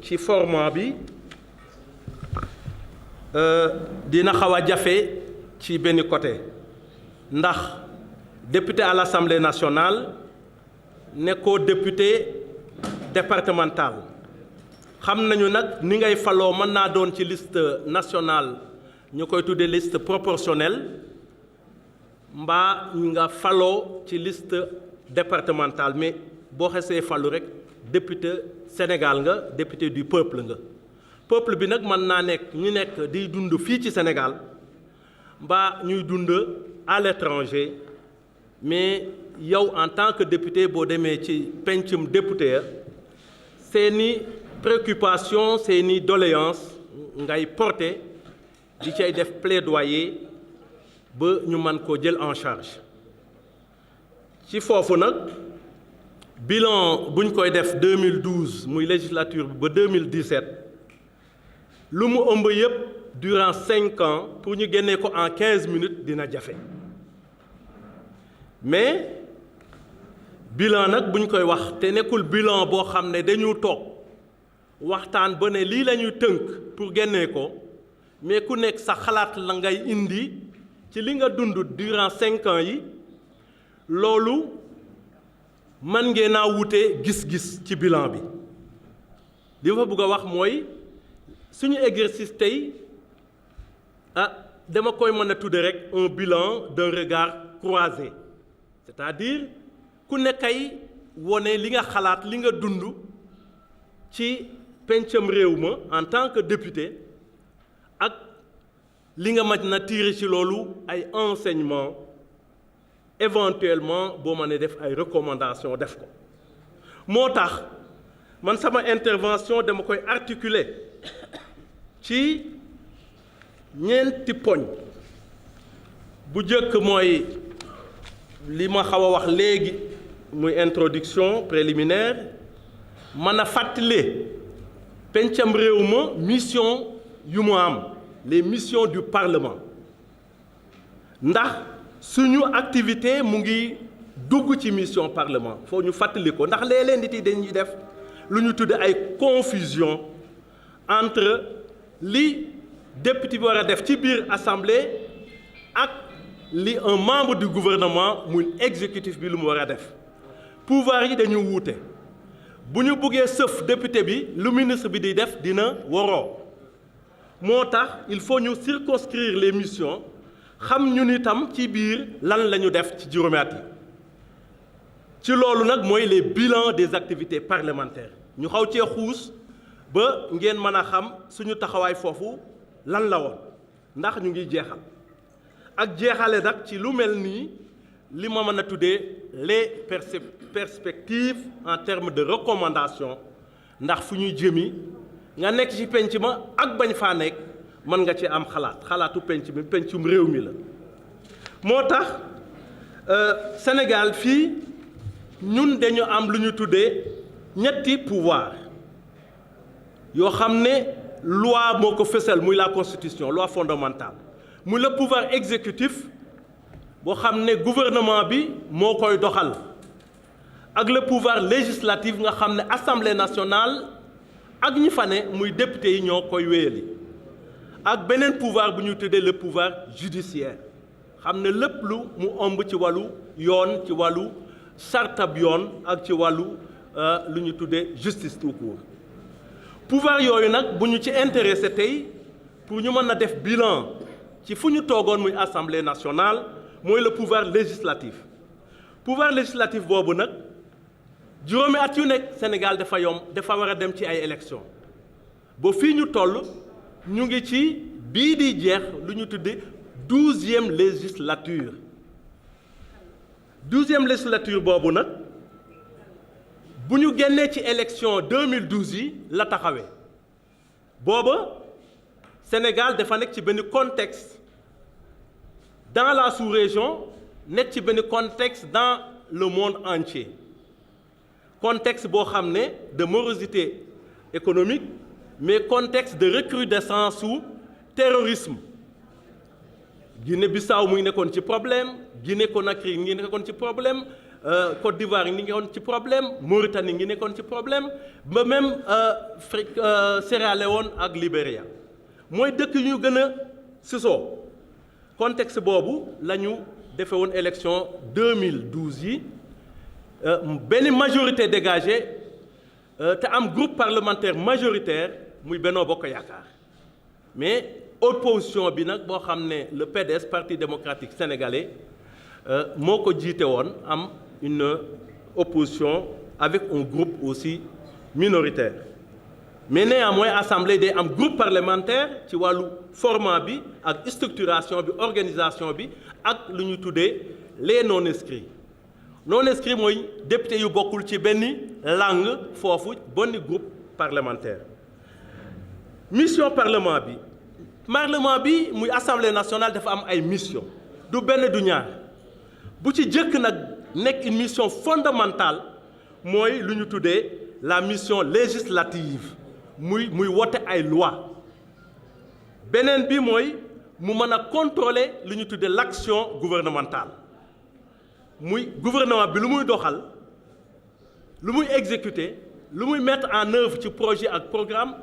ci format bi dina xaw a jafe ci benn côté ndax député à l'Assemblée nationale nekkoo député départemental xam nañu nag ni ngay faloo mën naa doon ci liste nationale ñu koy tuddee liste proportionnelle mbaa nga faloo ci liste départementale mais boo xesee falu rek député Sénégal nga député du peuple nga peuple bi nag mën naa nekk ñu nekk di dund fii ci Sénégal mbaa ñuy dund à l'étranger mais yow en tant que député boo demee ci pencum député ya seeni préoccupation seeni doléance ngay porter di cay def plaidoyer ba ñu mën koo jël en charge ci foofu nag bilan buñ koy def 2012 muy législature bi ba 2017 lu mu ëmb yépp durant 5 ans pour ñu génnee ko en 15 minutes dina jafe mais bilan nag buñ koy wax te nekkul bilan boo xam ne dañu toog waxtaan ba ne lii la ñuy tënk pour génnee ko mais ku nekk sa xalaat la ngay indi ci li nga dund durant 5 ans yi loolu man ngeen naa wute gis-gis ci bilan bi li ma bëgg a wax mooy suñu exercice tey dama koy mën a tudde rek un bilan d'un regard croisé c'est-à-dire ku nekkay wone li nga xalaat li nga dund ci pencam réew ma en tant que député ak li nga mën na tirer ci loolu ay enseignements éventuellement boo mënee def ay recommandations def ko moo tax man sama intervention dama koy articuler ci ñeenti poñ bu njëkk mooy li ma xaw a wax léegi muy introduction préliminaire mën a fàttali pencam réew ma mission yu mu am les missions du Parlement ndax suñu activité mu ngi dugg ci mission Parlement foo ñu fàttali ko ndax léeg-léeg nit yi dañuy def lu ñu tudde ay confusion entre li député bi war a def ci biir assemblée ak li un membre du gouvernement muy exécutif bi lu mu war a def pouvoir yi dañu wuute bu ñu buggee sëf député bi lu ministre bi di def dina waroo moo tax il faut ñu circonscrire les missions xam ñun itam ci biir lan la ñu def ci juróomi at yi ci loolu nag mooy les bilans des activités parlementaires ñu xaw cee xuus ba ngeen mën a xam suñu taxawaay foofu lan la woon ndax ñu ngi jeexal ak jeexale nag ci lu mel nii li ma mën a tuddee les perspectives en termes de recommandation ndax fu ñuy jëmi nga nekk ci penc ma ak bañ faa nekk mën nga ci am xalaatu penc mi pencum réew mi la moo tax Sénégal fii ñun dañu am lu ñu tuddee ñetti pouvoir yoo xam ne loi moo ko fësal muy la constitution loi fondamentale muy le pouvoir exécutif boo xam ne gouvernement bi moo koy doxal ak le pouvoir législatif nga xam ne assemblée nationale ak ñi fa ne muy député yi ñoo koy wéyali ak beneen pouvoir bu ñu tuddee le pouvoir judiciaire xam ne lépp lu mu ëmb ci wàllu yoon ci wàllu sartab yoon ak ci wàllu lu ñu tuddee justice tout court pouvoir yooyu nag bu ñu ci intéressé tey pour ñu mën a def bilan ci fu ñu toogoon muy assemblée nationale mooy le pouvoir législatif boobu nag juróomi at yu nekk Sénégal dafa war a dem ci ay élections ba fii ñu toll ñu ngi ci bii di jeex lu ñu tudde 12e législature boobu nag bu ñu génnee ci élection 2012 yi la taxawee booba Sénégal dafa nekk ci benn contexte dans la sous-région nekk ci benn contexte dans le monde entier contexte boo xam ne de morosité économique mais contexte de recrudescence su terrorisme Guinée-Bissau mu ngi nekkoon ci problème Guinée-Conakry mu ngi nekkoon ci problème Côte d'Ivoire ngi nekkoon ci problème Mauritanie ngi nekkoon ci problème ba même Sierra Leone ak Libéria mooy dëkk yu ñu gën a sisoo contexte boobu la ñu defe woon élection 2012 yi benn majorité dégagée te am groupe parlementaire majoritaire muy Benno Bokk Yaakaar mais opposition bi nag boo xam ne le PDS Parti démocratique sénégalais moo ko jiite woon am une opposition avec un groupe aussi minoritaire mais néanmoins assemblée day am groupe parlementaire ci wàllu format bi ak structuration bi organisation bi ak lu ñu tuddee les non inscrits mooy député yu bokkul ci benn langue foofu benn groupe parlementaire mission parlement bi muy assemblée nationale dafa am ay mission du benn du ñaar bu ci jëkk nag nekk une mission fondamentale mooy lu ñu tuddee la mission législative muy wote ay loi beneen bi mooy mu mën a contrôler lu ñu tuddee l'action gouvernementale muy gouvernement bi lu muy doxal lu muy exécuter lu muy mettre en œuvre ci projet ak programme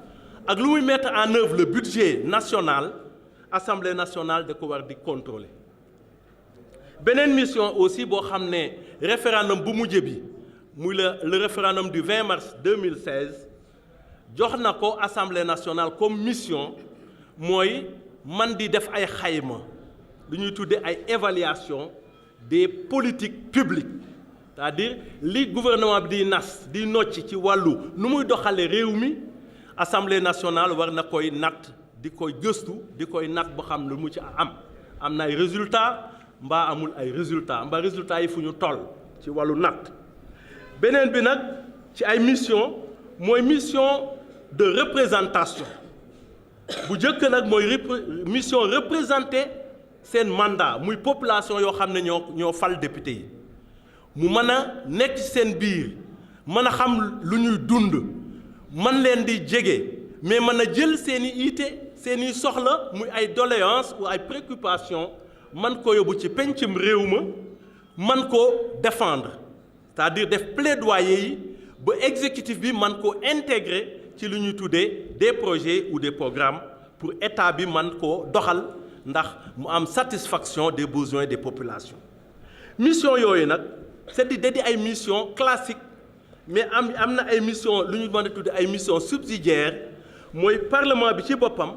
ak lu muy mettre en œuvre le budget national assemblée nationale da ko war di contrôler beneen mission aussi boo xam ne référendum bu mujj bi muy le référendum du 20 mars 2016 jox na ko assemblée nationale comme mission mooy man di def ay xayma lu ñuy tuddee ay évaluation des politiques publiques c'est-à-dire li gouvernement bi di nas di nocc ci wàllu nu muy doxale réew mi assemblée nationale war na koy natt di koy gëstu di koy natt ba xam lu mu ci am na ay résultats mbaa amul ay résultats mbaa résultats yi fu ñu toll ci wàllu natt beneen bi nag ci ay mission mooy mission de représentation bu njëkk nag mooy mission représenter seen mandat muy population yoo xam ne ñoo fal député yi mu mën a nekk ci seen biir mën a xam lu ñuy dund mën leen di jege mais mën a jël seeni iite seeni soxla muy ay doléances ou ay préoccupations man ko yóbbu ci pencum réew ma man ko défendre c'est-à-dire def plaidoyer yi ba exécutif bi man ko intégrer ci lu ñuy tuddee des projets ou des programmes pour état bi man ko doxal ndax mu am satisfaction des besoins des populations mission yooyu nag c'est di ay mission classique mais am na ay mission lu ñu mën a tuddee ay mission subsidiaire mooy parlement bi ci boppam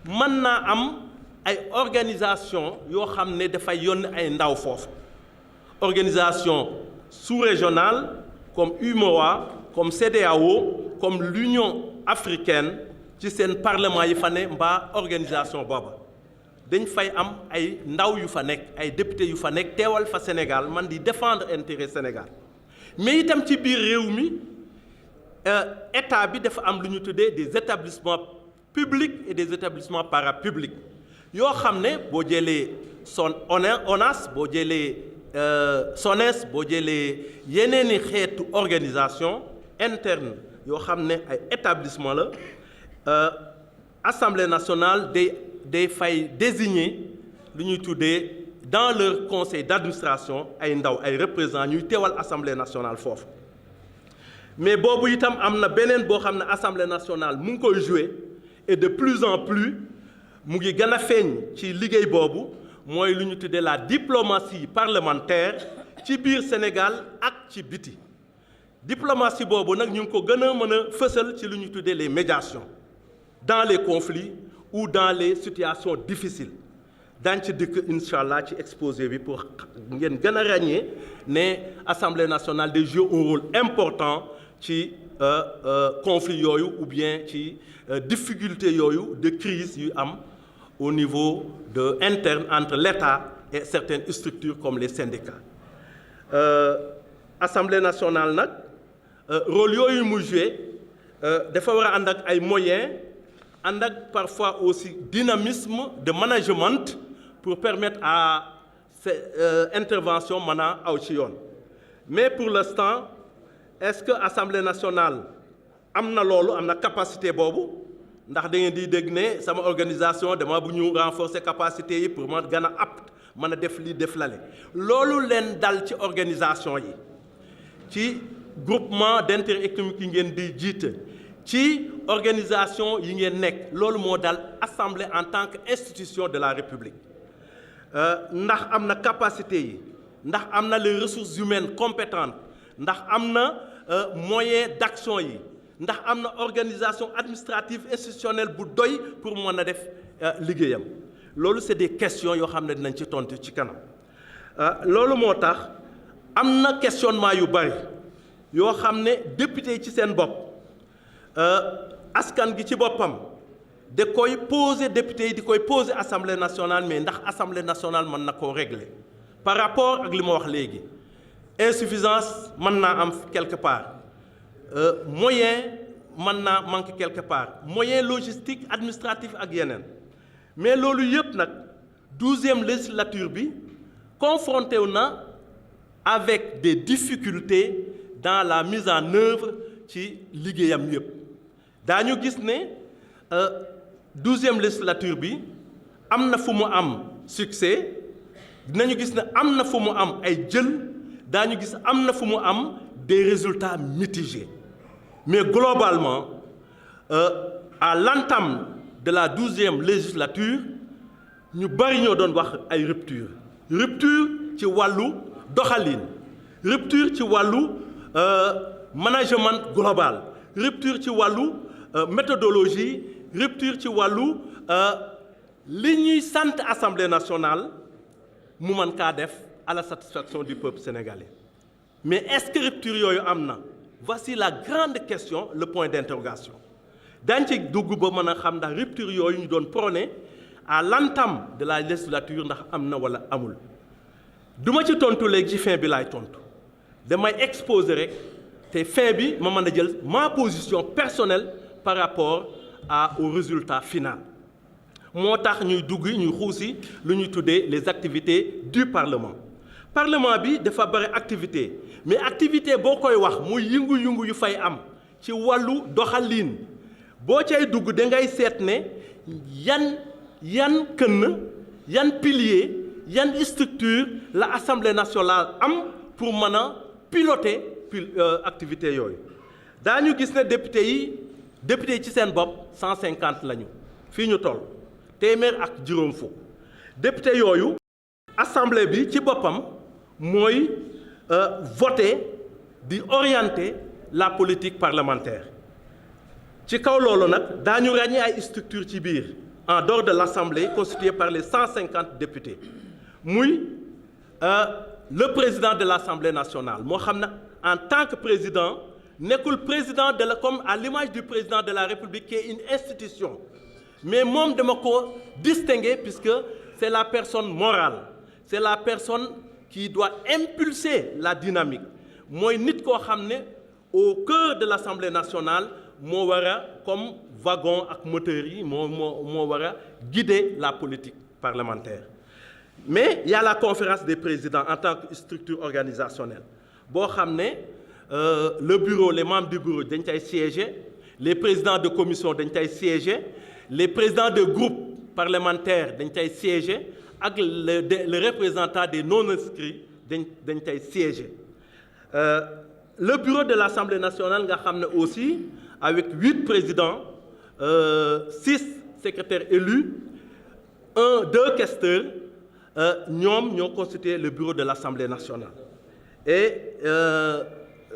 mën naa am ay organisation yoo xam ne dafay yónni ay ndaw foofu organisation sous-régionale comme UMOA comme CEDEAO comme l'Union africaine ci seen parlement yi fa ne mbaa organisation booba dañ fay am ay ndaw yu fa nekk ay député yu fa nekk teewal fa Sénégal man di défendre intérêt Sénégal mais itam ci biir réew mi état bi dafa am lu ñu tuddee des établissements publics et des établissements parapublics yoo xam ne boo jëlee ONAS boo jëlee SONES boo jëlee yeneeni xeetu organisation interne yoo xam ne ay établissement la Assemblée nationale day fay désigner lu ñuy tuddee dans leur conseil d'administration ay ndaw ay représentants ñuy teewal Assemblée nationale foofu mais boobu itam am na beneen boo xam ne Assemblée nationale mu ngi koy jouer et de plus en plus mu ngi gën a feeñ ci liggéey boobu mooy lu ñu tuddee la diplomatie parlementaire ci biir Sénégal ak ci biti diplomatie boobu nag ñu ngi ko gën a mën a fësal ci lu ñu tuddee les médiations dans les conflits ou dans les situations difficiles daañu ci dikk incha allah ci exposé bi pour ngeen gën a ràññee ne Assemblée nationale day jouer un rôle important ci conflit yooyu ou bien ci difficulté yooyu de crise yu am au niveau de interne entre l'État et certaines structures comme les syndicats Assemblée nationale nag rôle yooyu mu joué dafa war a ànd ak ay moyens ànd ak parfois aussi dynamisme de management pour permettre à ces interventions mën a aw ci yoon mais pour l'instant est-ce que Assemblée nationale am na loolu am na capacité boobu ndax da ngeen di dégg ne sama organisation dama bu ñu renforcer capacité yi pour ma gën a apte mën a def lii def lale loolu leen dal ci organisation yi ci groupement d'intérêt économique yi ngeen di jiite ci organisation yi ngeen nekk loolu moo dal assemblée en tant que institution de la République ndax am na capacité yi ndax am na les ressources humaines compétentes ndax am na moyen d'action yi ndax am na organisation administrative institutionnelle bu doy pour mën a def liggéeyam loolu c'est des questions yoo xam ne dinañ ci tontu ci kanam loolu moo tax am na questionnement yu bari yoo xam ne député yi ci seen bopp askan gi ci boppam da koy poser député yi di koy poser assemblée nationale mais ndax assemblée nationale mën na koo régler par rapport ak li ma wax léegi insuffisance mën naa am quelque part moyen mën naa manquer quelque part moyen logistique administratif ak yeneen mais loolu yëpp nag 12e législature bi confronté wu na avec des difficultés dans la mise en œuvre ci liggéeyam yëpp daañu gis ne 12e législature bi am na fu mu am succès dinañu gis ne am na fu mu am ay jël daañu gis am na fu mu am des résultats mitigés mais globalement à l'entame de la 12e législature ñu bari ñoo doon wax ay rupture ci wàllu doxalin rupture ci wàllu management global rupture ci wàllu méthodologie rupture ci wàllu li ñuy sant Assemblée nationale mu mën kaa def à la satisfaction du peuple sénégalais mais est-ce que rupture yooyu am na voici la grande question le point d'interrogation dañ ci dugg ba mën a xam ndax rupture yooyu ñu doon prôné à l'entame de la législature ndax am na wala amul duma ci tontu léegi ci fin bi laay tontu damay exposer rek te fin bi ma mën a jël ma position personnelle par rapport au résultat final moo tax ñuy dugg ñuy xuusi lu ñuy tuddee les activités du parlement bi dafa bari activité mais activité boo koy wax muy yëngu-yëngu yu fay am ci wàllu doxalin boo cay dugg da ngay seet ne yan pilier yan structure la Assemblée nationale am pour mën a piloter activité yooyu daañu gis ne député yi ci seen bopp 150 lañu fii ñu toll téeméer ak juróom fukk député yooyu assemblée bi ci boppam mooy voter di orienter la politique parlementaire ci kaw loolu nag daañu ràññee ay structure ci biir en dehors de l'assemblée constituée par les 150 députés muy le président de l'Assemblée nationale moo xam ne en tant que président nekkul président de la comme à l'image du président de la République qui est une institution mais moom dama ko distinguer puisque c'est la personne morale c'est la personne qui doit impulser la dynamique mooy nit koo xam ne au cœur de l'Assemblée nationale moo war a comme wagon ak moteur yi moo war a guider la politique parlementaire mais il y a la conférence des présidents en tant que structure organisationnelle boo xam ne le bureau les membres du bureau dañ cay siéger les présidents de commission dañ cay siéger les présidents de groupe parlementaires dañ cay siéger ak le représentant des non-inscrits dañ cay siéger le bureau de l'Assemblée nationale nga xam ne aussi avec 8 présidents 6 secrétaires élus 2 questeurs ñoom ñoo constitué le bureau de l'Assemblée nationale et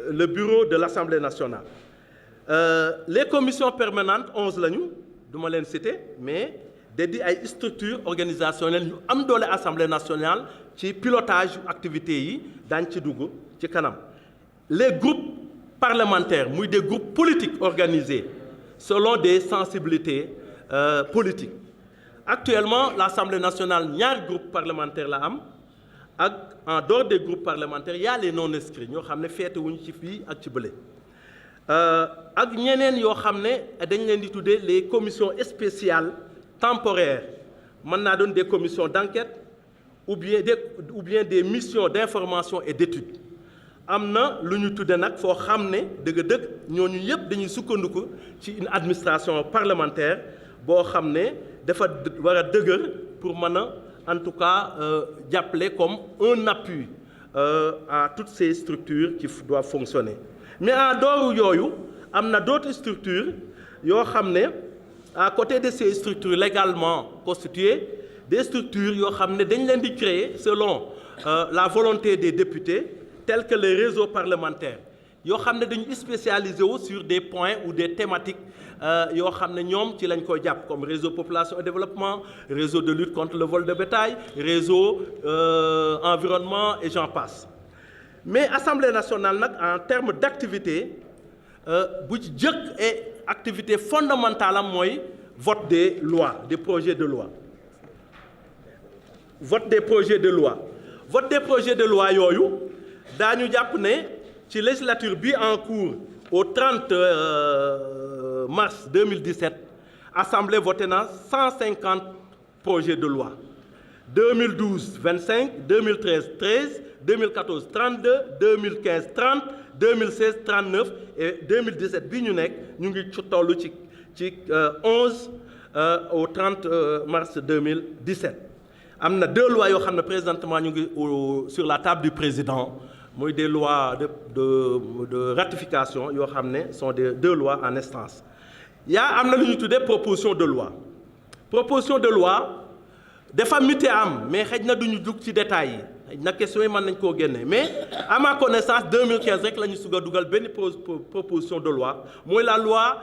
le bureau de l'Assemblée nationale les commissions permanentes 11 lañu duma leen citer mais dédié ay structures organisationnelles ñu am doole Assemblée nationale ci pilotage activités yi daañ ci dugg ci kanam les groupes parlementaires muy des groupes politiques organisés selon des sensibilités politiques actuellement l'Assemblée nationale ñaari groupes parlementaires la am ak en dehors des groupes parlementaires y a les non-inscrits ñoo xam ne feete wuñu ci fii ak ci bële ak ñeneen yoo xam ne dañ leen di tuddee les commissions spéciales temporaires mën naa doon des commissions d'enquête ou bien des missions d'information et d'étude am na lu ñu tudde nag foo xam ne dëgg-dëgg ñooñu yëpp dañuy sukkandiku ci une administration parlementaire boo xam ne dafa war a dëgër pour mën en tout cas jàppale comme un appui à toutes ces structures qui doivent fonctionner. Mais en dehors yooyu am na d'autres structures yoo xam ne à côté de ces structures légalement constituées des structures yoo xam ne dañ leen di créer selon la volonté des députés tels que les réseaux parlementaires yoo xam ne dañu spécialisé wu sur des points ou des thématiques yoo xam ne ñoom ci lañ koy jàpp comme réseau population et développement, réseau de lutte contre le vol de bétail, réseau environnement et j'en passe. Mais Assemblée nationale nag en termes d'activité bu ci jëkk et activité fondamentale am mooy vote des lois, des projets de loi. Vote des projets de loi. Vote des projets de loi yooyu daañu jàpp ne ci législature bi en cours au 30 mars 2017 Assemblée voté na 150 projets de loi. 2012 25, 2013 13, 2014 32, 2015 30, 2016 39 et 2017 bi ñu nekk ñu ngi tollu ci 11 au 30 mars 2017. am na 2 lois yoo xam ne présentement ñu ngi sur la table du président muy des lois de ratification yoo xam ne sont des 2 lois en instance. am na lu ñuy tuddee proposition de loi. Proposition de loi dafa mite am mais xëj na duñu dugg ci détails yi xëj na question yi mën nañ koo génne mais à ma connaissance 2015 rek la ñu sug a dugal benn proposition de loi mooy la loi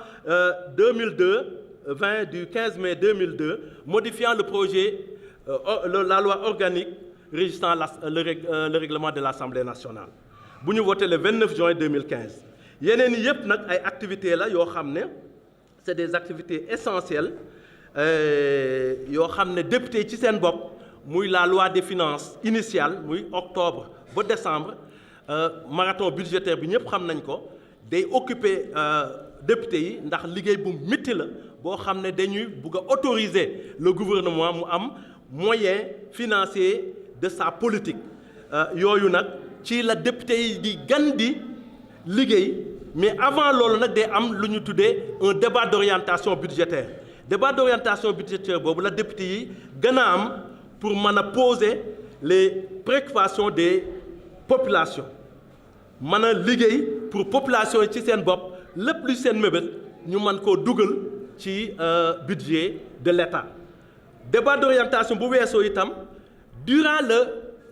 2002-20 du 15 mai 2002 modifiant le projet la loi organique régissant le règlement de l'Assemblée nationale bu ñu voté le 29 juin 2015 yeneen yi yëpp nag ay activités la yoo xam ne c'est des activités essentielles yoo xam ne député ci seen bopp muy la loi des finances initiale muy octobre ba décembre marathon budgétaire bi ñëpp xam nañ ko day occuper député yi ndax liggéey bu métti la boo xam ne dañuy bugg a autoriser le gouvernement mu am moyen financier de sa politique yooyu nag ci la député yi di gan di liggéey mais avant loolu nag day am lu ñu tuddee un débat d'orientation budgétaire. Débat d'orientation budgétaire boobu la député yi gën a am pour mën a poser les préoccupations des populations mën a liggéey pour population yi ci seen bopp lépp lu seen mébét ñu mën koo dugal ci budget de l'État. Débat d'orientation bu weesoo itam durant le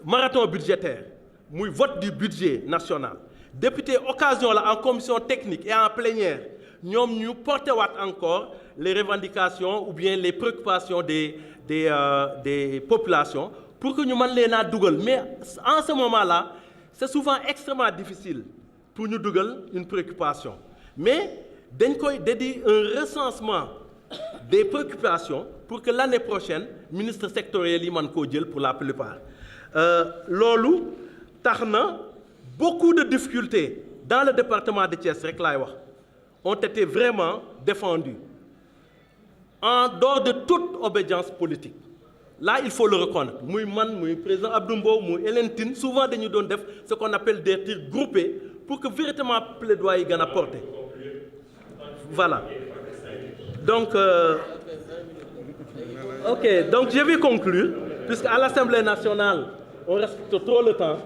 marathon budgétaire muy vote du budget national député occasion la en commission technique et en plénière ñoom ñu porté waat encore les revendications ou bien les préoccupations des populations pour que ñu mën leen a dugal mais en ce moment-là c'est souvent extrêmement difficile pour ñu dugal une préoccupation mais dañ koy dédier un recensement des préoccupations pour que l'année prochaine ministre sectoriel yi mën koo jël pour la plupart loolu tax na beaucoup de difficultés dans le département de Thiès rek laay wax ont été vraiment défendues en dehors de toute obédience politique. Là, il faut le reconnaître. Muy man, muy président Abdou Mbow, muy Hélène Tine, souvent dañu doon def ce qu'on appelle des tirs groupés pour que véritablement plaidoyer gën a porter. Voilà. Donc, donc je vais conclure, puisqu'à l'Assemblée nationale, on respecte trop le temps,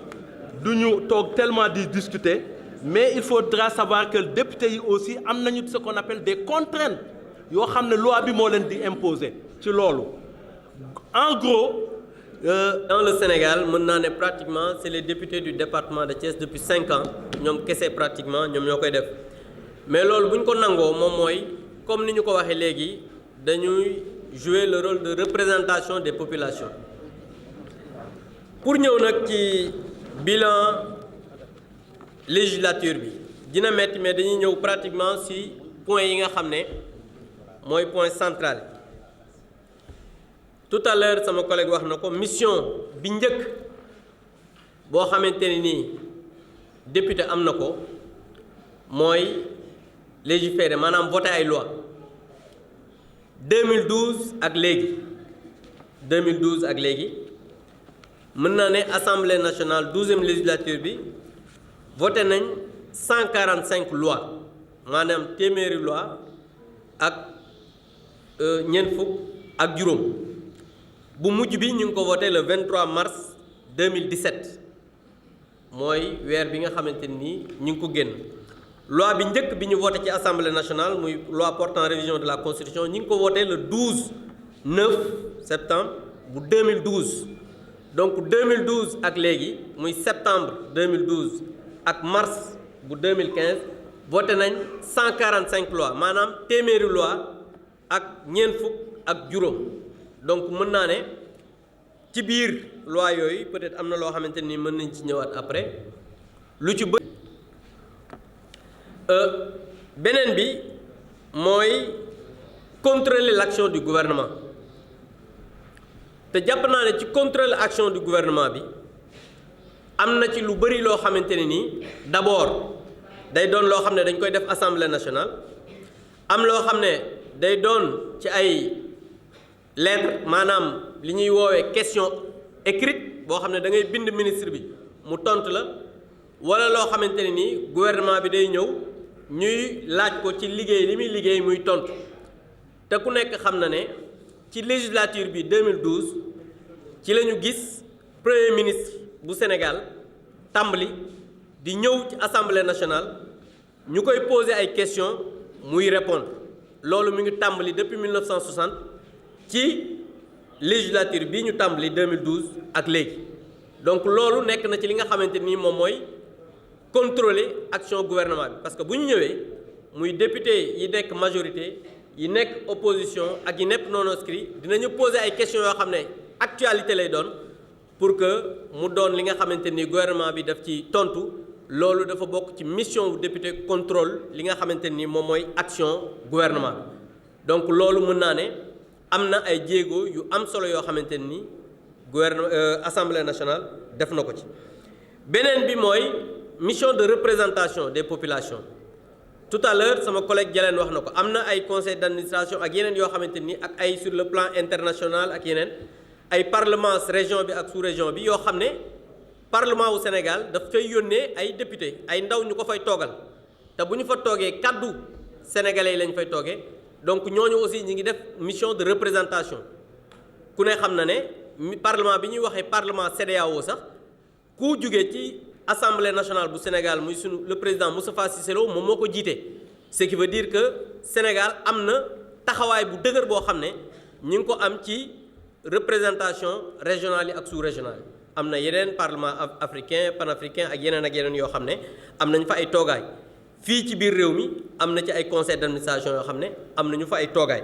duñu toog tellement di discuter, mais il faudra savoir que les députés aussi am nañu ce qu'on appelle des contraintes. yoo xam ne loi bi moo leen di imposer ci loolu en gros. Dans le Sénégal mën naa ne pratiquement c'est les députés du département de Thiès depuis 5 ans ñoom kese pratiquement ñoom ñoo koy def mais loolu bu ñu ko nangoo moom mooy comme ni ñu ko waxee léegi dañuy jouer le rôle de représentation des populations. Pour ñëw nag ci bilan législature bi dina metti mais dañuy ñëw pratiquement ci points yi nga xam ne mooy point central. Tout à l'heure sama collègue wax na ko mission bi njëkk boo xamante ne nii député am na ko mooy légiférer maanaam voter ay loi 2012 ak léegi mën naa ne assemblée nationale 12e législature bi voté nañ 145 lois maanaam téeméeri loi ak ñeent fukk ak juróom bu mujj bi ñu ngi ko voté le 23 mars 2017 mooy weer bi nga xamante ni ñu ngi ko génn. loi bi njëkk bi ñu voté ci assemblée nationale muy loi portant révision de la constitution ñu ngi ko voté le 9 septembre bu 2012 donc 2012 ak léegi muy septembre 2012 ak mars bu 2015 voté nañ 145 lois maanaam téeméeri loi ak ñeent fukk ak juróom donc mën naa ne ci biir loi yooyu peut-être am na loo xamante ni mën nañ ci ñëwaat après lu ci bëri. beneen bi mooy contrôler l'action du gouvernement te jàpp naa ne ci contrôler action du gouvernement bi am na ci lu bëri loo xamante ne nii d'abord day doon loo xam ne dañ koy def assemblée nationale am loo xam ne day doon ci ay lettre maanaam li ñuy woowee question écrite boo xam ne da ngay bind ministre bi mu tontu la walla loo xamante ne nii gouvernement bi day ñëw ñuy laaj ko ci liggéey li muy liggéey muy tontu te ku nekk xam na ne ci législature bi 2012 ci la ñu gis premier ministre bu Sénégal tàmbali di ñëw ci assemblée nationale ñu koy poser ay questions muy répondre loolu mi ngi tàmbali depuis 1960 ci législature bi ñu tàmbali 2012 ak léegi donc loolu nekk na ci li nga xamante ni moom mooy contrôler action gouvernement bi parce que bu ñu ñëwee muy député yi nekk majorité yi nekk opposition ak yi nekk non inscrit dinañu poser ay questions yoo xam ne actualité lay doon pour que mu doon li nga xamante ni gouvernement bi daf ci tontu loolu dafa bokk ci mission bu député contrôle li nga xamante ni moom mooy action gouvernement bi donc loolu mën naa ne am na ay jéego yu am solo yoo xamante ni gouvernement assemblée nationale def na ko ci. beneen bi mooy mission de représentation des populations tout à l'heure sama collègue Jaleen wax na ko am na ay conseil d'administration ak yeneen yoo xamante ni ak ay sur le plan international ak yeneen ay parlements région bi ak sous-région bi yoo xam ne parlement wu Sénégal daf fay yónnee ay député ay ndaw ñu ko fay toogal te bu ñu fa toogee kaddu sénégalais yi lañ fay toogee donc ñooñu aussi ñi ngi def mission de représentation ku ne xam na ne parlement bi ñuy waxee parlement CEDEAO sax ku jugee ci assemblée nationale bu Sénégal muy sunu le président Moustapha Cissé Lo moom moo ko jiite ce qui veut dire que Sénégal am na taxawaay bu dëgër boo xam ne ñi ngi ko am ci représentation régionale yi ak sous-régionale yi am na yeneen parlement africain panafricain ak yeneen yoo xam ne am nañ fa ay toogaay fii ci biir réew mi am na ci ay conseil d'administration yoo xam ne am nañu fa ay toogaay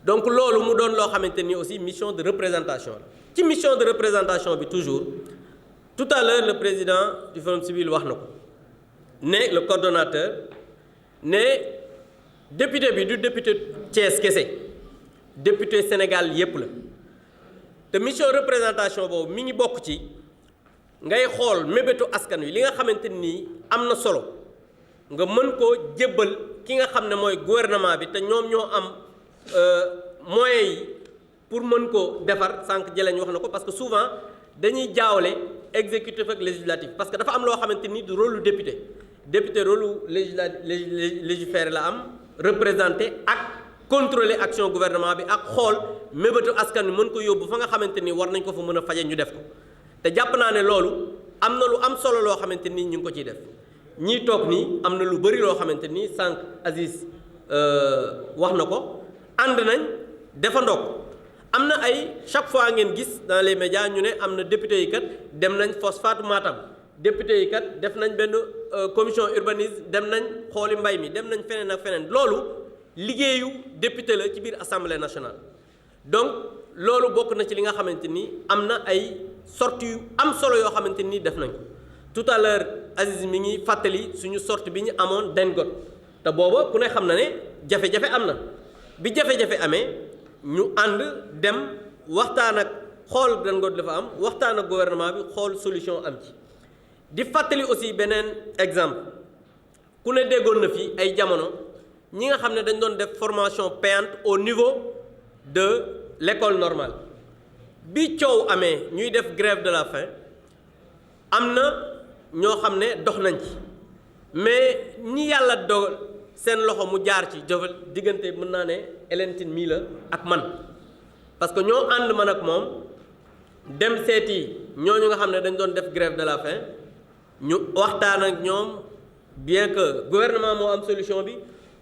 donc loolu mu doon loo xamante ni aussi mission de représentation la ci mission de représentation bi toujours tout à l'heure le président du Forum civil wax na ko ne le coordonnateur ne député bi du député Thiès kese député Sénégal yépp la te mission représentation boobu mi ngi bokk ci ngay xool mébétu askan wi li nga xamante nii am na solo nga mën koo jébbal ki nga xam ne mooy gouvernement bi te ñoom ñoo am moyens yi pour mën ko defar sànq jëleñ wax na ko parce que souvent dañuy jaawale exécutif ak législatif parce que dafa am loo xamante ni du rôle lu député rôle légiférer la am représenter ak contrôler action gouvernement bi ak xool mébétu askan wi mën ko yóbbu fa nga xamante ni war nañ ko fa mën a faje ñu def ko te jàpp naa ne loolu am na lu am solo loo xamante ni ñu ngi ko ciy def ñii toog nii am na lu bëri loo xamante ni sànq Aziz wax na ko ànd nañ defandoo ko am na ay chaque fois ngeen gis dans les médias ñu ne am na député yi kat dem nañ phosphate Matam député yi kat def nañ benn commission urbanisme dem nañ xooli mbay mi dem nañ feneen ak feneen loolu liggéeyu député la ci biir assemblée nationale donc loolu bokk na ci li nga xamante ni am na ay sorties yu am solo yoo xamante ni def nañ ko tout à l'heure Aziz mi ngi fàttali suñu sortie bi ñu amoon Dengot te booba ku ne xam na ne jafe-jafe am na bi jafe-jafe amee ñu ànd dem waxtaan ak xool Dengot dafa am waxtaan ak gouvernement bi xool solution am ci di fàttali aussi beneen exemple ku ne déggoon na fi ay jamono ñi nga xam ne dañ doon def formation payante au niveau de l'école normale bi coow amee ñuy def grève de la faim am na ñoo xam ne dox nañ ci mais ñi yàlla dogal seen loxo mu jaar ci jofal diggante mën naa ne Hélène Tine mii la ak man parce que ñoo ànd man ak moom dem seeti ñooñu nga xam ne dañ doon def grève de la faim ñu waxtaan ak ñoom bien que gouvernement moo am solution bi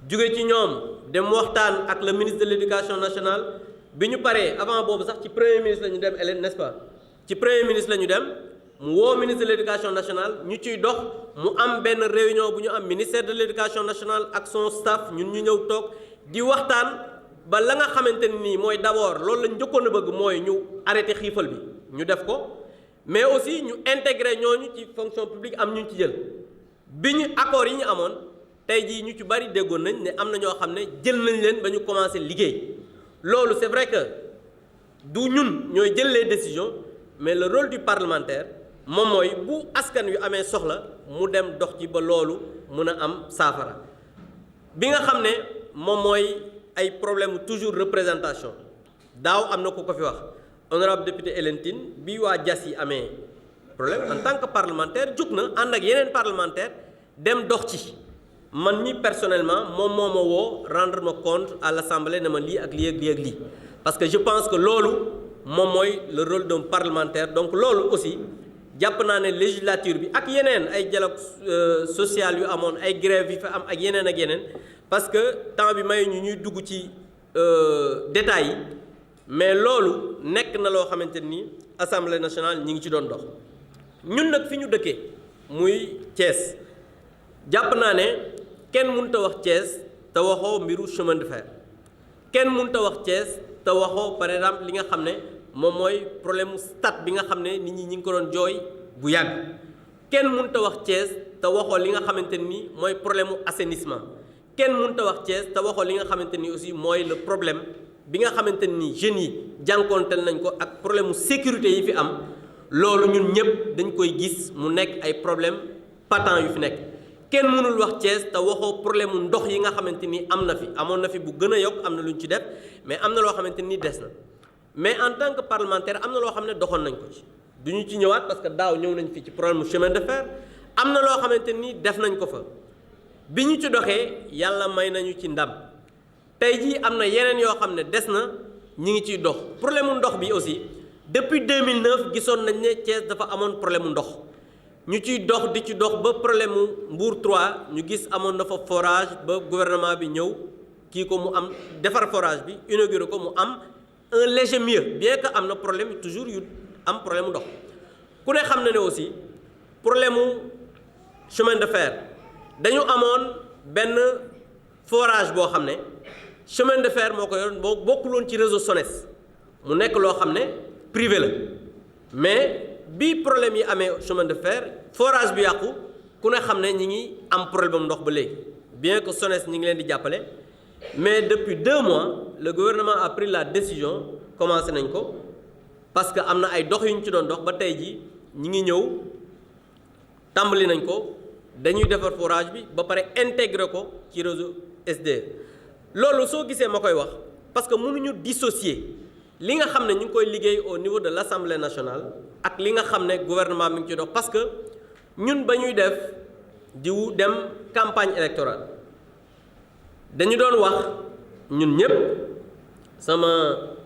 jóge ci ñoom dem waxtaan ak le ministre de l'éducation nationale bi ñu paree avant boobu sax ci premier ministre la ñu dem Hélène n'est-ce pas ci premier ministre la ñu dem mu woo ministre de l'éducation nationale ñu ciy dox mu am benn réunion bu ñu am ministère de l'éducation nationale ak son staff ñun ñu ñëw toog di waxtaan ba la nga xamante ne nii mooy d'abord loolu lañ njëkkoon a bëgg mooy ñu arrêté xiifal bi ñu def ko mais aussi ñu intégré ñooñu ci fonction publique am ñu ci jël bi ñu accords yi ñu amoon tey jii ñu ci bari déggoon nañ ne am na ñoo xam ne jël nañ leen ba ñu commencé liggéey loolu c'est vrai que du ñun ñooy jël les décisions mais le rôle du parlementaire moom mooy bu askan wi amee soxla mu dem dox ci ba loolu mën a am saafara bi nga xam ne moom mooy ay problème toujours représentation daaw am na ku ko fi wax honorable député Hélène Tine bi waa Diass yi amee problème en tant que parlementaire jóg na ànd ak yeneen parlementaire dem dox ci man mi personnellement moom moo ma woo rendre ma compte à l'Assemblée ne ma lii ak lii ak lii ak lii parce que je pense que loolu moom mooy le rôle d'un parlementaire donc loolu aussi jàpp naa ne législature bi ak yeneen ay dialogue social yu amoon ay grève yi fa am ak yeneen parce que temps bi may ñu ñuy dugg ci détails yi mais loolu nekk na loo xamante ni Assemblée nationale ñi ngi ci doon dox ñun nag fi ñu dëkkee muy Thiès jàpp naa ne kenn mënut a wax Thiès te waxoo mbiru chemin de fer kenn mënut a wax Thiès te waxoo par exemple li nga xam ne moom mooy problème mu stade bi nga xam ne nit ñi ngi ko doon jooy bu yàgg kenn mënut a wax Thiès te waxoo li nga xamante ni mooy problème mu assainissement kenn mënut a wax Thiès te waxoo li nga xamante ni aussi mooy le problème bi nga xamante ni jeunes yi jànkoonteel nañ ko ak problème mu sécurité yi fi am loolu ñun ñëpp dañ koy gis mu nekk ay problème patent yu fi nekk kenn mënul wax Thiès te waxoo problème mu ndox yi nga xamante ni am na fi amoon na fi bu gën a yokk am na lu ñu ci def mais am na loo xamante ni des na mais en tant que parlementaire am na loo xam ne doxoon nañ ko ci du ñu ci ñëwaat parce que daaw ñëw nañ fi ci problème mu chemin de fer am na loo xamante ni def nañ ko fa bi ñu ci doxee yàlla may nañu ci ndam tey jii am na yeneen yoo xam ne des na ñi ngi ciy dox problème mu ndox bi aussi depuis 2009 gisoon nañ ne Thiès dafa amoon problème mu ndox ñu ciy dox di ci dox ba problème mu Mbour 3 ñu gis amoon na fa forage ba gouvernement bi ñëw kii ko mu am defar forage bi inauguré ko mu am un léger mieux bien que am na problème toujours yu am problème mu ndox ku ne xam na ne aussi problème mu chemin de fer dañu amoon benn forage boo xam ne chemin de fer moo ko yoroon boo bokkuloon ci réseau SONES mu nekk loo xam ne privé la mais bi problème yi amee chemin de fer forage bi yàqu ku ne xam ne ñi ngi am problème ndox ba léegi bien que SONES ñi ngi leen di jàppale mais depuis 2 mois le gouvernement a pris la décision commencé nañ ko parce que am na ay dox yu ñu ci doon dox ba tey ji ñi ngi ñëw tàmbali nañ ko dañuy defar forage bi ba pare intégré ko ci réseau SDE loolu soo gisee ma koy wax parce que mënuñu dissocier li nga xam ne ñu ngi koy liggéey au niveau de l'Assemblée nationale ak li nga xam ne gouvernement mi ngi ci dox parce que ñun ba ñuy def diwu dem campagne électorale dañu doon wax ñun ñëpp sama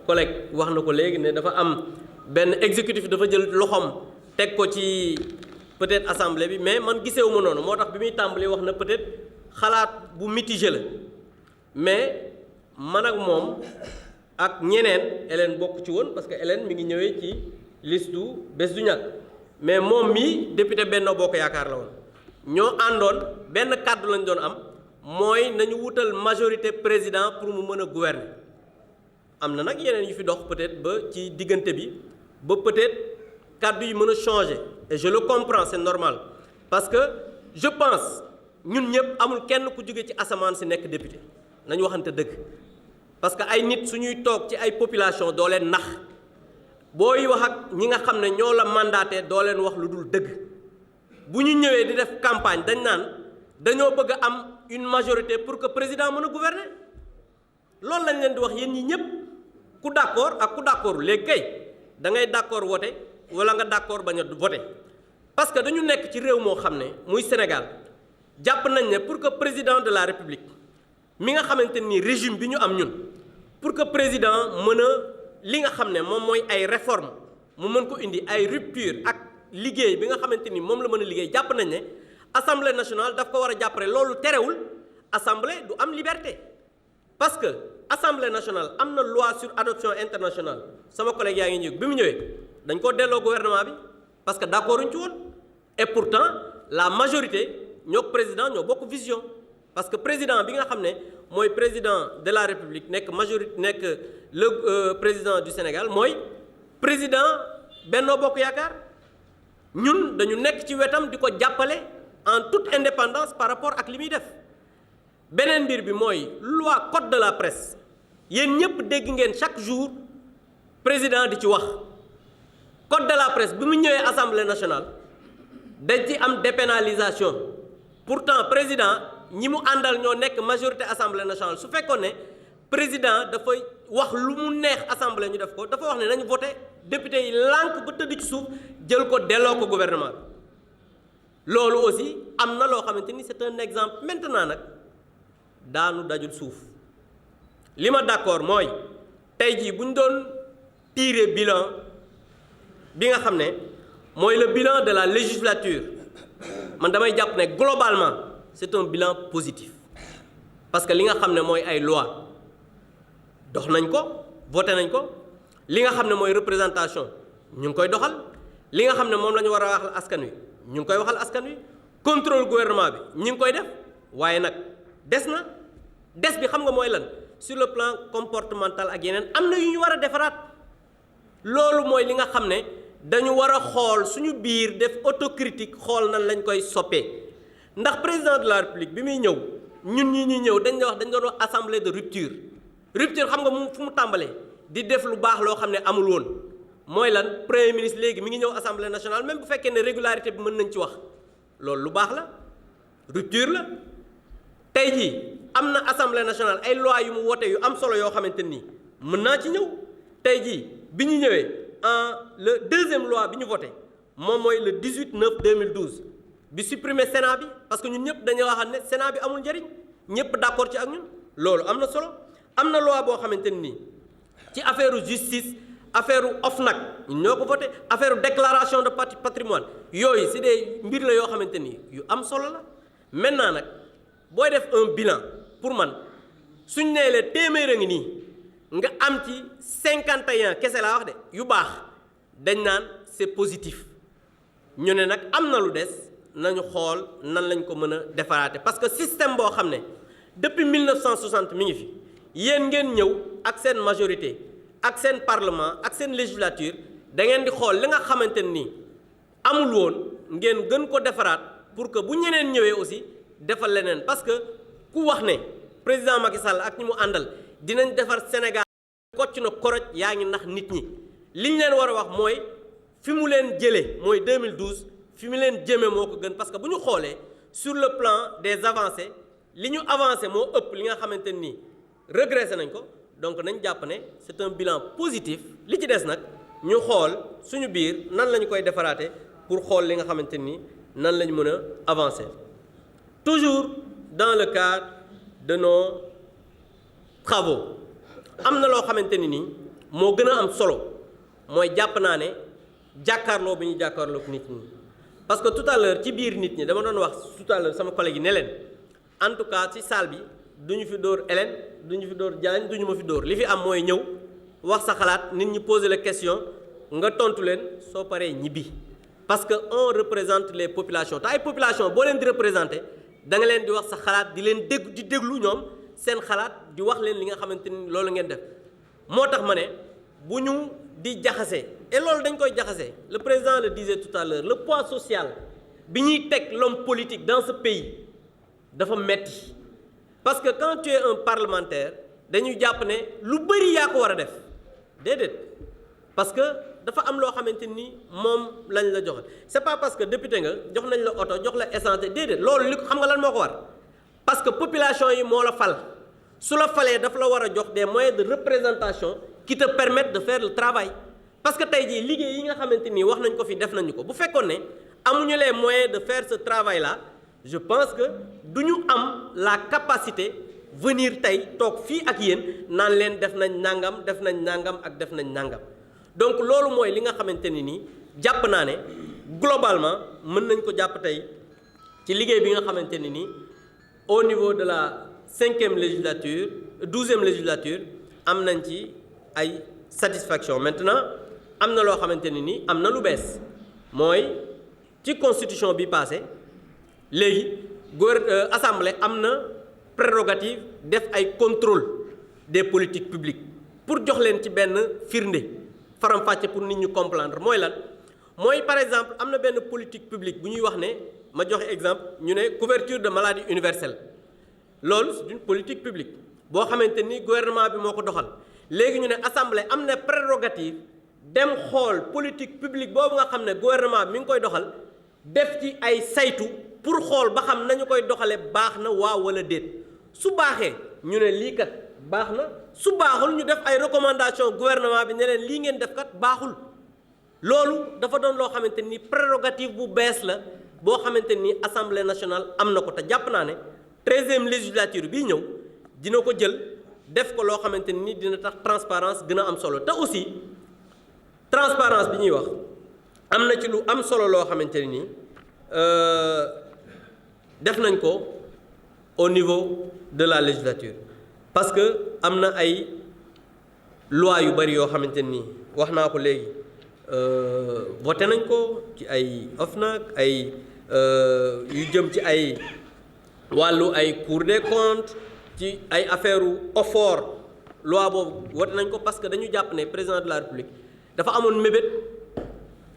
collègue wax na ko léegi ne dafa am benn exécutif dafa jël loxoom teg ko ci peut-être assemblée bi mais man gisewu ma noonu moo tax bi muy tàmbali wax na peut-être xalaat bu mitigé la mais man ak moom ak ñeneen Hélène bokk ci woon parce que Hélène mi ngi ñëwee ci liste du bés du ñàkk mais moom mii député Benno Bokk Yaakaar la woon ñoo àndoon benn kàddu lañ doon am mooy nañu wutal majorité président pour mu mën a gouverner am na nag yeneen yu fi dox peut-être ba ci diggante bi ba peut-être kàddu yi mën a changer et je le comprends c'est normal parce que je pense ñun ñëpp amul kenn ku jóge ci asamaan si nekk député nañu waxante dëgg parce que ay nit suñuy toog ci ay population doo leen nax booy wax ak ñi nga xam ne ñoo la mandaté doo leen wax lu dul dëgg bu ñu ñëwee di def campagne dañ naan dañoo bëgg a am une majorité pour que président mën a gouverner loolu lañ leen di wax yéen ñi ñëpp ku d'accord ak ku d'accord léegi kay da ngay d'accord voter wala nga d'accord bañ a voter parce que dañu nekk ci réew moo xam ne muy Sénégal jàpp nañ ne pour que président de la République mi nga xamante ni régime bi ñu am ñun pour que président mën a li nga xam ne moom mooy ay réformes mu mën ko indi ay rupture ak liggéey bi nga xamante ni moom la mën a liggéey jàpp nañ ne assemblée nationale daf ko war a jàppale. loolu terewul assemblée du am liberté parce que assemblée nationale am na loi sur adoption internationale sama collègue yaa ngi ñëw bi mu ñëwee dañ ko delloo gouvernement bi parce que d'accord uñ ci woon et pourtant la majorité ñoo président ñoo bokk vision parce que président bi nga xam ne mooy président de la république nekk majorité nekk le président du Sénégal mooy président Benno Bokk Yaakaar ñun dañu nekk ci wetam di ko jàppale en toute indépendance par rapport ak li muy def. beneen mbir bi mooy loi code de la presse yéen ñëpp dégg ngeen chaque jour président di ci wax code de la presse bi mu ñëwee assemblée nationale dañ ci am dépénalisation pourtant président ñi mu àndal ñoo nekk majorité assemblée nationale su fekkoon ne président dafay wax lu mu neex assemblée ñu def ko dafa wax ne nañu voté député yi lànk ba tëdd ci suuf jël ko delloo ko gouvernement bi loolu aussi am na loo xamante ni c'est un exemple maintenant nag daanu dajul suuf li ma d'accord mooy tey jii bu ñu doon tirer bilan bi nga xam ne mooy le bilan de la législature man damay jàpp ne globalement c'est un bilan positif parce que li nga xam ne mooy ay loi dox nañ ko voté nañ ko li nga xam ne mooy représentation ñu ngi koy doxal li nga xam ne moom la ñu war a waxal askan wi ñu ngi koy waxal askan wi contrôle gouvernement bi ñu ngi koy def waaye nag des bi xam nga mooy lan sur le plan comportemental ak yeneen am na yu ñu war a defaraat loolu mooy li nga xam ne dañu war a xool suñu biir def autocritique xool nan lañ koy soppee ndax président de la république bi muy ñëw ñun ñi ñuy ñëw dañ doon wax assemblée de rupture xam nga mu fu mu tàmbalee di def lu baax loo xam ne amul woon mooy lan premier ministre léegi mi ngi ñëw assemblée nationale même bu fekkee ne régularité bi mën nañ ci wax loolu lu baax la rupture la tey jii am na assemblée nationale ay loi yu mu wote yu am solo yoo xamante nii mën naa ci ñëw tey jii bi ñu ñëwee le deuxième loi bi ñu voté moom mooy le 18/9/2012 bi supprimer Sénat bi parce que ñun ñëpp dañoo waxal ne Sénat bi amul njëriñ ñëpp d'accord ci ak ñun loolu am na solo am na loi boo xamante nii ci affaire justice affaire OFNAC ñun ñoo ko voté affaire déclaration de patrimoine yooyu c'est des mbir la yoo xamante ni yu am solo la maintenant nag booy def un bilan pour man suñ nee la téeméer a ngi nii nga am ci 51 kese laa wax de yu baax dañ naan c'est positif ñu ne nag am na lu des nañu xool nan lañ ko mën a defaraate parce que système boo xam ne depuis 1960 mi ngi fi yéen ngeen ñëw ak seen majorité ak seen parlement ak seen législature da ngeen di xool li nga xamante ni amul woon ngeen gën ko defaraat pour que bu ñeneen ñëwee aussi defal leneen parce que ku wax ne président Macky Sall ak ñi mu àndal dinañ defar Sénégal kocc na koroj yaa ngi nax nit ñi liñ leen war a wax mooy fi mu leen jëlee mooy 2012 fi mu leen jëmee moo ko gën parce que bu ñu xoolee sur le plan des avancées li ñu avancé moo ëpp li nga xamante nii régressé nañ ko donc nañ jàpp ne c'est un bilan positif li ci des nag ñu xool suñu biir nan la ñu koy defaraate pour xool li nga xamante ni nan la ñu mën a avancer toujours dans le cadre de nos travaux am na loo xamante ni nii moo gën a am solo mooy jàpp naa ne jàkkaarloo bi ñu jàkkaarloo nit ñi parce que tout à l'heure ci biir nit ñi dama doon wax tout à l'heure sama collègue yi ne leen en tout cas ci salle bi du ñu fi dóor Hélène du ñu fi dóor Diagne du ñu ma fi dóor li fi am mooy ñëw wax sa xalaat nit ñi poser la question nga tontu leen soo paree ñibbi parce que on représente les populations te ay population boo leen di représenter da nga leen di wax sa xalaat di leen déglu ñoom seen xalaat di wax leen li nga xamante ni loolu ngeen def moo tax ma ne bu ñu di jaxase et loolu dañ koy jaxase le président le disait tout à l'heure le poids social bi ñuy teg l'homme politique dans ce pays dafa metti parce que quand tu es un parlementaire dañuy jàpp ne lu bari yaa ko war a def déedéet parce que dafa am loo xamante ni moom lañ la joxe c'est pas parce que député nga jox nañ la oto jox la essence déedéet loolu li xam nga lan moo ko war parce que population yi moo la fal su la falee dafa la war a jox des moyens de représentation qui te permettent de faire le travail parce que tey jii liggéey yi nga xamante ni wax nañ ko fi def nañu ko bu fekkoon ne amuñu les moyens de faire ce travail là je pense que du ñu am la capacité venir tey toog fii ak yéen naan leen def nañ nangam def nañ nangam ak def nañ nangam donc loolu mooy li nga xamante ni nii jàpp naa ne globalement mën nañ ko jàpp tey ci liggéey bi nga xamante ni nii au niveau de la 5e législature 12e législature am nañ ci ay satisfaction. Maintenant am na loo xamante ni nii am na lu bees mooy ci constitution bi passé léegi assemblée am na prérogative def ay contrôle des politiques publiques pour jox leen ci benn firnde faram-fàcce pour nit ñu comprendre mooy lan mooy par exemple am na benn politique publique bu ñuy wax ne ma joxe exemple ñu ne couverture de maladie universelle loolu c'est une politique publique boo xamante ni gouvernement bi moo ko doxal léegi ñu ne assemblée am na prérogative dem xool politique publique boobu nga xam ne gouvernement bi mi ngi koy doxal def ci ay saytu pour xool ba xam nañu koy doxale baax na waaw wala déet su baaxee ñu ne lii kat baax na su baaxul ñu def ay recommandation gouvernement bi ne leen lii ngeen def kat baaxul loolu dafa doon loo xamante ni prérogative bu bees la boo xamante ni assemblée nationale am na ko te jàpp naa ne 13e législature bii ñëw dina ko jël def ko loo xamante ni dina tax transparence gën a am solo te aussi transparence bi ñuy wax am na ci lu am solo loo xamante ni def nañ ko au niveau de la législature parce que am na ay loi yu bari yoo xamante ni wax naa ko léegi voté nañ ko ci ay OFNAC ay yu jëm ci ay wàllu ay Cour des comptes ci ay affaire OFOR loi boobu voté nañ ko parce que dañu jàpp ne président de la République dafa amoon mébét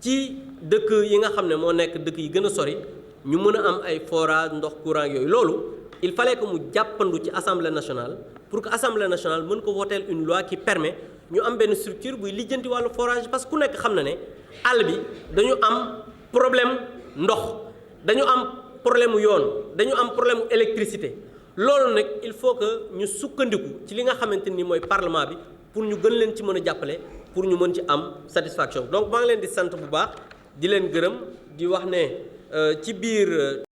ci dëkk yi nga xam ne moo nekk dëkk yi gën a sori ñu mën a am ay forage ndox courant yooyu loolu il fallait que mu jàppandu ci assemblée nationale pour que assemblée nationale mën ko voter une loi qui permet ñu am benn structure buy lijjanti wàllu forage parce que ku nekk xam na ne àll bi dañu am problème ndox dañu am problème mu yoon dañu am problème mu électricité loolu nag il faut que ñu sukkandiku ci li nga xamante ni mooy parlement bi pour ñu gën leen ci mën a jàppale pour ñu mën ci am satisfaction donc maa ngi leen di sant bu baax di leen gërëm di wax ne ci biir